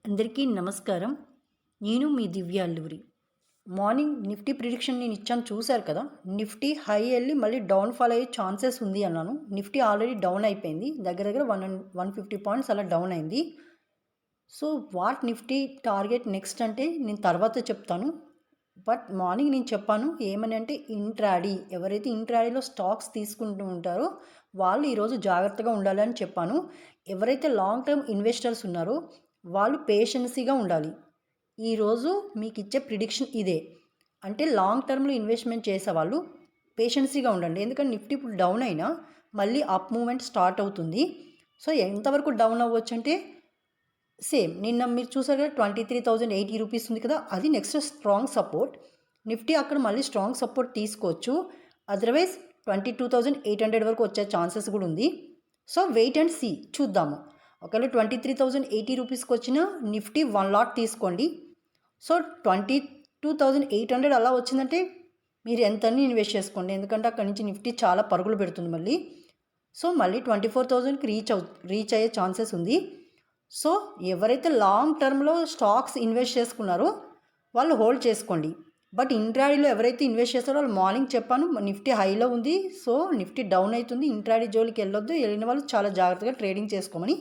అందరికీ నమస్కారం. నేను మీ దివ్య అల్లూరి. మార్నింగ్ నిఫ్టీ ప్రిడిక్షన్ నేను ఇచ్చాను చూశారు కదా! నిఫ్టీ హై ఎళ్ళి మళ్ళీ డౌన్ ఫాల్ అయ్యే ఛాన్సెస్ ఉంది అన్నాను. నిఫ్టీ ఆల్రెడీ డౌన్ అయిపోయింది. దగ్గర దగ్గర 150 పాయింట్స్ అలా డౌన్ అయింది. So, what Nifty target next అంటే నేను తర్వాత చెప్తాను. బట్ మార్నింగ్ నేను చెప్పాను ఏమని అంటే ఇంట్రాడీ ఎవరైతే ఇంట్రాడీలో స్టాక్స్ తీసుకుంటూ ఉంటారో వాళ్ళు ఈరోజు జాగ్రత్తగా ఉండాలని చెప్పాను. ఎవరైతే లాంగ్ టర్మ్ ఇన్వెస్టర్స్ ఉన్నారో వాళ్ళు పేషెన్సీగా ఉండాలి. ఈరోజు మీకు ఇచ్చే ప్రిడిక్షన్ ఇదే. అంటే లాంగ్ టర్మ్‌లో ఇన్వెస్ట్‌మెంట్ చేసేవాళ్ళు పేషెన్సీగా ఉండండి. ఎందుకంటే నిఫ్టీ ఇప్పుడు డౌన్ అయినా మళ్ళీ అప్ మూవ్‌మెంట్ స్టార్ట్ అవుతుంది. సో, ఎంతవరకు డౌన్ అవ్వచ్చంటే సేమ్ నిన్న మీరు చూసారు కదా 23,080 రూపీస్ ఉంది కదా! అది నెక్స్ట్ స్ట్రాంగ్ సపోర్ట్. నిఫ్టీ అక్కడ మళ్ళీ స్ట్రాంగ్ సపోర్ట్ తీసుకోవచ్చు. అదర్‌వైజ్ 22,800 వరకు వచ్చే ఛాన్సెస్ కూడా ఉంది. సో, వెయిట్ అండ్ సీ చూద్దాము. ఒకవేళ 23,080 రూపీస్‌కి వచ్చినా నిఫ్టీ 1 లాట్ తీసుకోండి. సో, 22,800 అలా వచ్చిందంటే మీరు ఎంతని ఇన్వెస్ట్ చేసుకోండి. ఎందుకంటే అక్కడి నుంచి నిఫ్టీ చాలా పరుగులు పెడుతుంది మళ్ళీ. సో, మళ్ళీ 24,000కి రీచ్ అయ్యే ఛాన్సెస్ ఉంది. సో, ఎవరైతే లాంగ్ టర్మ్‌లో స్టాక్స్ ఇన్వెస్ట్ చేసుకున్నారో వాళ్ళు హోల్డ్ చేసుకోండి. బట్ ఇంట్రాడీలో ఎవరైతే ఇన్వెస్ట్ చేస్తారో వాళ్ళు మార్నింగ్ చెప్పాను నిఫ్టీ హైలో ఉంది. సో, నిఫ్టీ డౌన్ అవుతుంది. ఇంట్రాడీ జోలికి వెళ్ళొద్దు. వెళ్ళిన వాళ్ళు చాలా జాగ్రత్తగా ట్రేడింగ్ చేసుకోమని.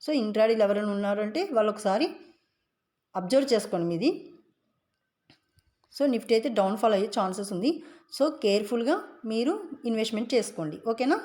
సో, ఇంట్రాడీలో ఎవరైనా ఉన్నారంటే వాళ్ళు ఒకసారి అబ్జర్వ్ చేసుకోండి మీది. సో, నిఫ్టీ అయితే డౌన్ ఫాల్ అయ్యే ఛాన్సెస్ ఉంది. సో, కేర్ఫుల్గా మీరు ఇన్వెస్ట్మెంట్ చేసుకోండి. ఓకేనా?